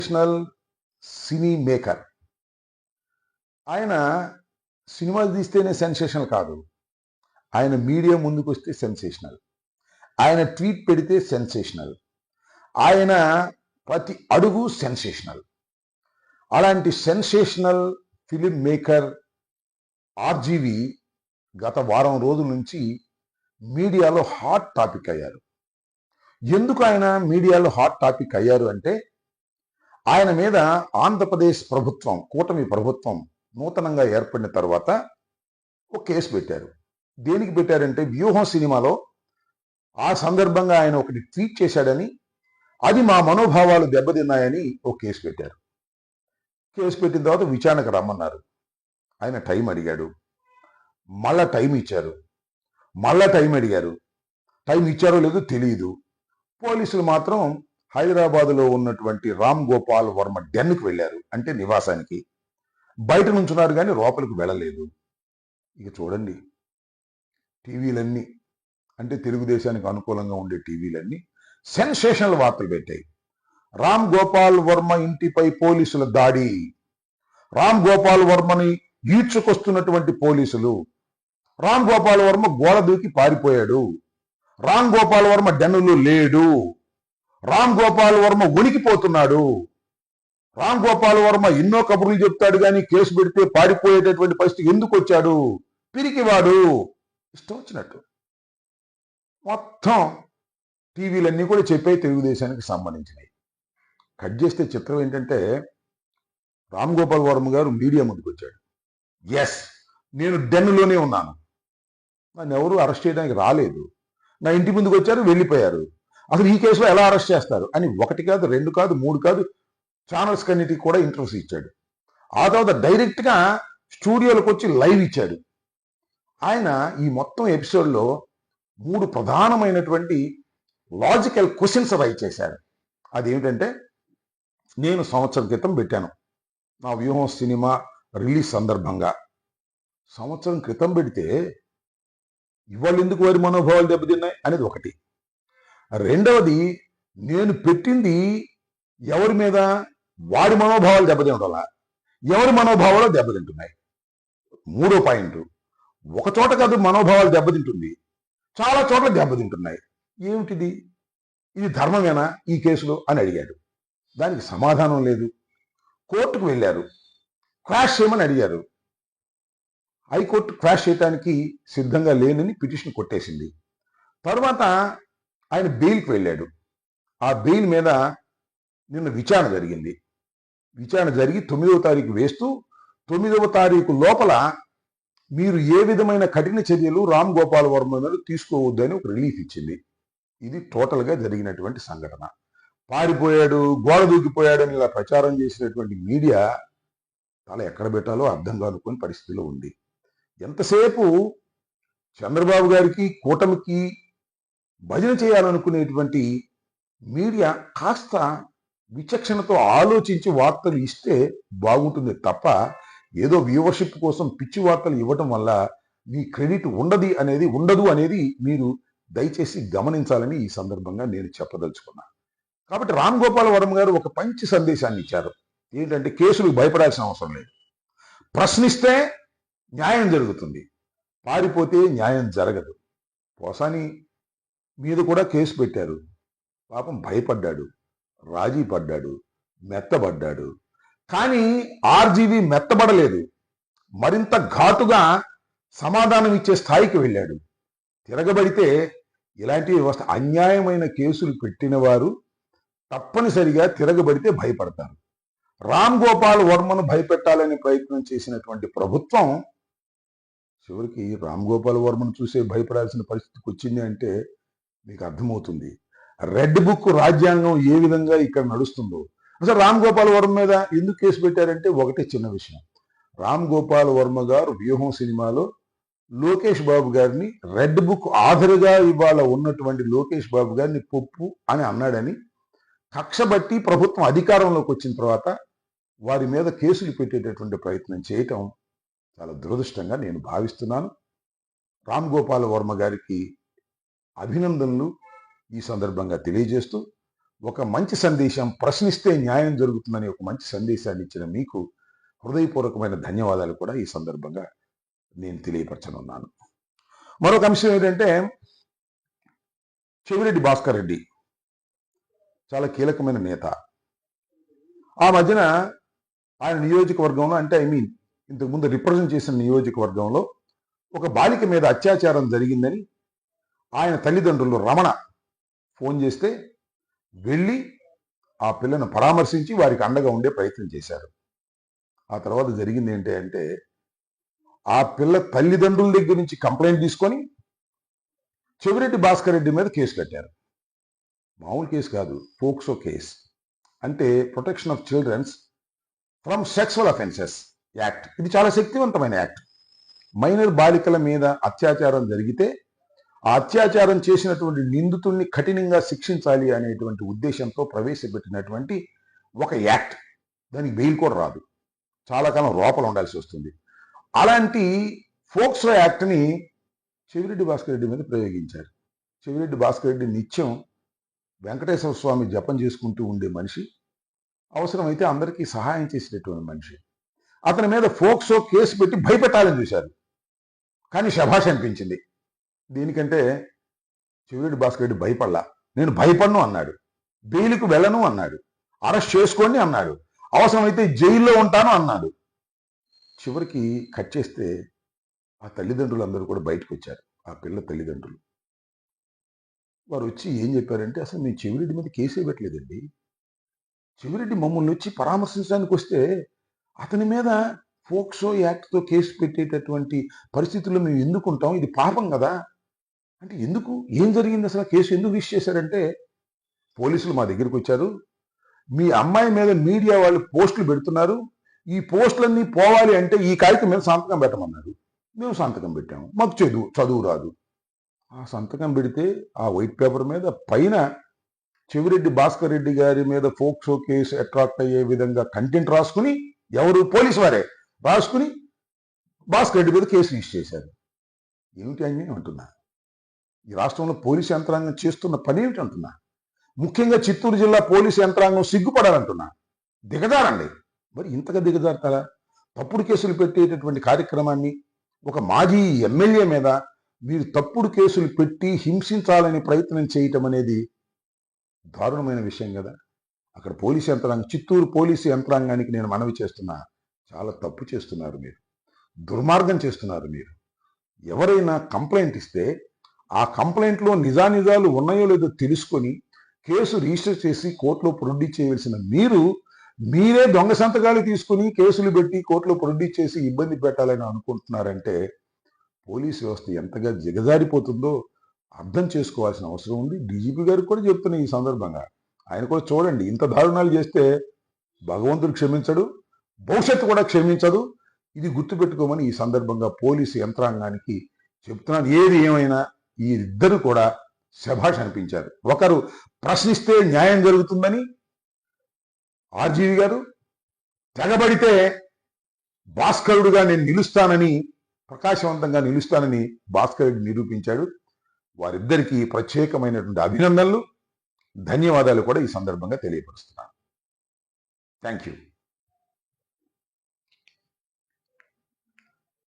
National సినీ maker. ఆయన సినిమాలు తీస్తేనే sensational కాదు, ఆయన మీడియా ముందుకు వస్తే సెన్సేషనల్, ఆయన ట్వీట్ పెడితే సెన్సేషనల్, ఆయన ప్రతి అడుగు సెన్సేషనల్. అలాంటి సెన్సేషనల్ ఫిలిం మేకర్ ఆర్జీవి గత వారం రోజుల నుంచి మీడియాలో హాట్ టాపిక్ అయ్యారు. ఎందుకు ఆయన మీడియాలో హాట్ టాపిక్ అయ్యారు అంటే, ఆయన మీద ఆంధ్రప్రదేశ్ ప్రభుత్వం, కూటమి ప్రభుత్వం నూతనంగా ఏర్పడిన తర్వాత ఒక కేసు పెట్టారు. దేనికి పెట్టారంటే, వ్యూహం సినిమాలో ఆ సందర్భంగా ఆయన ఒకటి ట్వీట్ చేశాడని, అది మా మనోభావాలు దెబ్బతిన్నాయని ఒక కేసు పెట్టారు. కేసు పెట్టిన తర్వాత విచారణకు రమ్మన్నారు. ఆయన టైం అడిగాడు, మళ్ళా టైం ఇచ్చారు, మళ్ళా టైం అడిగారు. టైం ఇచ్చారో లేదో తెలియదు. పోలీసులు మాత్రం హైదరాబాదులో ఉన్నటువంటి రామ్ గోపాల్ వర్మ డెన్కి వెళ్ళారు, అంటే నివాసానికి. బయట నుంచున్నారు కానీ లోపలికి వెళ్ళలేదు. ఇక చూడండి, టీవీలన్నీ, అంటే తెలుగుదేశానికి అనుకూలంగా ఉండే టీవీలన్నీ సెన్సేషనల్ వార్తలు పెట్టాయి. రామ్ గోపాల్ వర్మ ఇంటిపై పోలీసుల దాడి, రామ్ గోపాల్ వర్మని ఈడ్చుకొస్తున్నటువంటి పోలీసులు, రామ్ గోపాల్ వర్మ గోడ దూకి పారిపోయాడు, రామ్ గోపాల్ వర్మ డెన్నులో లేడు, రామ్ గోపాల్ వర్మ ఉనికిపోతున్నాడు, రామ్ గోపాల్ వర్మ ఎన్నో కబుర్లు చెప్తాడు కానీ కేసు పెడితే పారిపోయేటటువంటి పరిస్థితి ఎందుకు వచ్చాడు, పిరికివాడు, ఇష్టం వచ్చినట్టు మొత్తం టీవీలన్నీ కూడా చెప్పాయి తెలుగుదేశానికి సంబంధించినవి. కట్ చేస్తే చిత్రం ఏంటంటే, రామ్ గోపాల్ వర్మ గారు మీడియా ముందుకు వచ్చాడు. ఎస్, నేను డెన్నులోనే ఉన్నాను, నన్ను ఎవరు అరెస్ట్ చేయడానికి రాలేదు, నా ఇంటి ముందుకు వచ్చారు, వెళ్ళిపోయారు, అసలు ఈ కేసులో ఎలా అరెస్ట్ చేస్తారు అని ఒకటి కాదు, రెండు కాదు, మూడు కాదు, ఛానల్స్ కన్నిటికి కూడా ఇంటర్వ్యూస్ ఇచ్చాడు. ఆ తర్వాత డైరెక్ట్గా స్టూడియోలకు వచ్చి లైవ్ ఇచ్చాడు. ఆయన ఈ మొత్తం ఎపిసోడ్లో 3 ప్రధానమైనటువంటి లాజికల్ క్వశ్చన్స్ రైజ్ చేశారు. అదేమిటంటే, నేను సంవత్సరం క్రితం పెట్టాను నా వ్యూహం సినిమా రిలీజ్ సందర్భంగా. సంవత్సరం క్రితం పెడితే ఇవాళ ఎందుకు వారి మనోభావాలు దెబ్బతిన్నాయి అనేది ఒకటి. రెండవది, నేను పెట్టింది ఎవరి మీద, వారి మనోభావాలు దెబ్బతినడం, ఎవరి మనోభావాలు దెబ్బతింటున్నాయి. మూడో పాయింట్, ఒక చోట కాదు మనోభావాలు దెబ్బతింటుంది, చాలా చోట్ల దెబ్బతింటున్నాయి. ఏమిటిది, ఇది ధర్మమేనా ఈ కేసులో అని అడిగాడు. దానికి సమాధానం లేదు. కోర్టుకు వెళ్ళారు, క్వాష్ చేయమని అడిగారు. హైకోర్టు క్వాష్ చేయడానికి సిద్ధంగా లేనని పిటిషన్ కొట్టేసింది. తర్వాత ఆయన బెయిల్కి వెళ్ళాడు. ఆ బెయిల్ మీద నిన్న విచారణ జరిగింది. విచారణ జరిగి 9వ తారీఖు వేస్తూ, 9వ తారీఖు లోపల మీరు ఏ విధమైన కఠిన చర్యలు రామ్ గోపాల్ వర్మ మీద తీసుకోవద్దని ఒక రిలీఫ్ ఇచ్చింది. ఇది టోటల్గా జరిగినటువంటి సంఘటన. పారిపోయాడు, గోడ దూకిపోయాడు అని ఇలా ప్రచారం చేసినటువంటి మీడియా తల ఎక్కడ పెట్టాలో అర్థం కానుకొని పరిస్థితిలో ఉంది. ఎంతసేపు చంద్రబాబు గారికి, కూటమికి భజన చేయాలనుకునేటువంటి మీడియా కాస్త విచక్షణతో ఆలోచించి వార్తలు ఇస్తే బాగుంటుంది తప్ప, ఏదో వ్యూవర్షిప్ కోసం పిచ్చి వార్తలు ఇవ్వటం వల్ల మీ క్రెడిట్ ఉండదు అనేది మీరు దయచేసి గమనించాలని ఈ సందర్భంగా నేను చెప్పదలుచుకున్నా. కాబట్టి రామ్ గోపాల్ వర్మ గారు ఒక మంచి సందేశాన్ని ఇచ్చారు. ఏంటంటే, కేసులకు భయపడాల్సిన అవసరం లేదు, ప్రశ్నిస్తే న్యాయం జరుగుతుంది, పారిపోతే న్యాయం జరగదు. పోసాని మీద కూడా కేసు పెట్టారు, పాపం భయపడ్డాడు, రాజీ పడ్డాడు, మెత్తబడ్డాడు. కానీ ఆర్జీవి మెత్తబడలేదు, మరింత ఘాటుగా సమాధానం ఇచ్చే స్థాయికి వెళ్ళాడు. తిరగబడితే ఇలాంటి వ్యవస్థ, అన్యాయమైన కేసులు పెట్టిన వారు తప్పనిసరిగా తిరగబడితే భయపడతారు. రామ్ గోపాల్ వర్మను భయపెట్టాలని ప్రయత్నం చేసినటువంటి ప్రభుత్వం చివరికి రామ్ గోపాల్ వర్మను చూసే భయపడాల్సిన పరిస్థితికి వచ్చింది అంటే మీకు అర్థమవుతుంది రెడ్ బుక్ రాజ్యాంగం ఏ విధంగా ఇక్కడ నడుస్తుందో. అసలు రామ్ గోపాల్ వర్మ మీద ఎందుకు కేసు పెట్టారంటే, ఒకటే చిన్న విషయం. రామ్ గోపాల్ వర్మ గారు వ్యూహం సినిమాలో లోకేష్ బాబు గారిని, రెడ్ బుక్ ఆధరుగా ఇవాళ ఉన్నటువంటి లోకేష్ బాబు గారిని పొప్పు అని అన్నాడని కక్ష బట్టి ప్రభుత్వం అధికారంలోకి వచ్చిన తర్వాత వారి మీద కేసులు పెట్టేటటువంటి ప్రయత్నం చేయటం చాలా దురదృష్టంగా నేను భావిస్తున్నాను. రామ్ గోపాల్ వర్మ గారికి అభినందనలు ఈ సందర్భంగా తెలియజేస్తూ, ఒక మంచి సందేశం, ప్రశ్నిస్తే న్యాయం జరుగుతుందని ఒక మంచి సందేశాన్ని ఇచ్చిన మీకు హృదయపూర్వకమైన ధన్యవాదాలు కూడా ఈ సందర్భంగా నేను తెలియపరచనున్నాను. మరొక అంశం ఏంటంటే, చెవిరెడ్డి భాస్కర్ రెడ్డి చాలా కీలకమైన నేత. ఆ మధ్యన ఆయన నియోజకవర్గంలో, అంటే ఇంతకుముందు రిప్రజెంట్ చేసిన నియోజకవర్గంలో ఒక బాలిక మీద అత్యాచారం జరిగిందని ఆయన తల్లిదండ్రులు రమణ ఫోన్ చేస్తే వెళ్ళి ఆ పిల్లను పరామర్శించి వారికి అండగా ఉండే ప్రయత్నం చేశారు. ఆ తర్వాత జరిగింది ఏంటి అంటే, ఆ పిల్ల తల్లిదండ్రుల దగ్గర నుంచి కంప్లైంట్ తీసుకొని చెవిరెడ్డి భాస్కర్ రెడ్డి మీద కేసు కట్టారు. మామూలు కేసు కాదు, పోక్సో కేసు. అంటే protection of childrens from sexual offences act. ఇది చాలా శక్తివంతమైన యాక్ట్. మైనర్ బాలికల మీద అత్యాచారం జరిగితే ఆ అత్యాచారం చేసినటువంటి నిందితుడిని కఠినంగా శిక్షించాలి అనేటువంటి ఉద్దేశంతో ప్రవేశపెట్టినటువంటి ఒక యాక్ట్. దానికి బెయిల్ కూడా రాదు, చాలా కాలం లోపల ఉండాల్సి వస్తుంది. అలాంటి ఫోక్సో యాక్ట్ని చెవిరెడ్డి భాస్కర్ రెడ్డి మీద ప్రయోగించారు. చెవిరెడ్డి భాస్కర్ రెడ్డి నిత్యం వెంకటేశ్వర స్వామి జపం చేసుకుంటూ ఉండే మనిషి, అవసరమైతే అందరికీ సహాయం చేసేటటువంటి మనిషి. అతని మీద ఫోక్సో కేసు పెట్టి భయపెట్టాలని చూశారు, కానీ శభాష్ అనిపించింది. దీనికంటే చెవిరెడ్డి భాస్కర్ రెడ్డి భయపడలా. నేను భయపడను అన్నాడు, బెయిల్కు వెళ్ళను అన్నాడు, అరెస్ట్ చేసుకోండి అన్నాడు, అవసరమైతే జైల్లో ఉంటాను అన్నాడు. చివరికి కట్ చేస్తే ఆ తల్లిదండ్రులు అందరూ కూడా బయటకు వచ్చారు. ఆ పిల్ల తల్లిదండ్రులు వారు వచ్చి ఏం చెప్పారంటే, అసలు మేము చెవిరెడ్డి మీద కేసే పెట్టలేదండి. చెవిరెడ్డి మమ్మల్ని వచ్చి పరామర్శించడానికి వస్తే అతని మీద ఫోక్సో యాక్ట్తో కేసు పెట్టేటటువంటి పరిస్థితుల్లో మేము ఎందుకుంటాం? ఇది పాపం కదా. అంటే ఎందుకు, ఏం జరిగింది, అసలు కేసు ఎందుకు రిజిస్టర్ చేశారంటే, పోలీసులు మా దగ్గరికి వచ్చారు, మీ అమ్మాయి మీద మీడియా వాళ్ళు పోస్టులు పెడుతున్నారు, ఈ పోస్టులన్నీ పోవాలి అంటే ఈ కాగితం మీద సంతకం పెట్టమన్నారు. మేము సంతకం పెట్టాము, మాకు చదువు రాదు. ఆ సంతకం పెడితే ఆ వైట్ పేపర్ మీద పైన చెవిరెడ్డి భాస్కర్ రెడ్డి గారి మీద ఫోక్సో కేసు అట్రాక్ట్ అయ్యే విధంగా కంటెంట్ రాసుకుని, ఎవరు పోలీసు వారే రాసుకుని భాస్కర్ రెడ్డి మీద కేసు రిజిస్టర్ చేశారు. ఏమిటి అన్యాయం అంటున్నా? ఈ రాష్ట్రంలో పోలీసు యంత్రాంగం చేస్తున్న పని ఏమిటి అంటున్నా? ముఖ్యంగా చిత్తూరు జిల్లా పోలీసు యంత్రాంగం సిగ్గుపడాలంటున్నా. దిగజారండి. మరి ఇంతగా దిగజారుతారా? తప్పుడు కేసులు పెట్టేటటువంటి కార్యక్రమాన్ని ఒక మాజీ ఎమ్మెల్యే మీద మీరు తప్పుడు కేసులు పెట్టి హింసించాలని ప్రయత్నం చేయటం అనేది దారుణమైన విషయం కదా. అక్కడ పోలీసు యంత్రాంగం, చిత్తూరు పోలీసు యంత్రాంగానికి నేను మనవి చేస్తున్నా, చాలా తప్పు చేస్తున్నారు మీరు, దుర్మార్గం చేస్తున్నారు మీరు. ఎవరైనా కంప్లైంట్ ఇస్తే ఆ కంప్లైంట్లో నిజానిజాలు ఉన్నాయో లేదో తెలుసుకొని కేసు రిజిస్టర్ చేసి కోర్టులో ప్రొడ్యూస్ చేయవలసిన మీరే దొంగ సంతకాలు తీసుకుని కేసులు పెట్టి కోర్టులో ప్రొడ్యూస్ చేసి ఇబ్బంది పెట్టాలని అనుకుంటున్నారంటే పోలీసు వ్యవస్థ ఎంతగా దిగజారిపోతుందో అర్థం చేసుకోవాల్సిన అవసరం ఉంది. డీజీపీ గారికి కూడా చెప్తున్నా ఈ సందర్భంగా, ఆయన కూడా చూడండి, ఇంత దారుణాలు చేస్తే భగవంతుడు క్షమించడు, భవిష్యత్తు కూడా క్షమించదు. ఇది గుర్తుపెట్టుకోమని ఈ సందర్భంగా పోలీసు యంత్రాంగానికి చెప్తున్నాను. ఏది ఏమైనా ఈ ఇద్దరు కూడా శభాష్ అనిపించారు. ఒకరు ప్రశ్నిస్తే న్యాయం జరుగుతుందని ఆర్జీవి గారు, తెగబడితే భాస్కరుడుగా నేను నిలుస్తానని, ప్రకాశవంతంగా నిలుస్తానని భాస్కర్ రెడ్డి నిరూపించాడు. వారిద్దరికీ ప్రత్యేకమైనటువంటి అభినందనలు, ధన్యవాదాలు కూడా ఈ సందర్భంగా తెలియపరుస్తున్నాను. Thank you.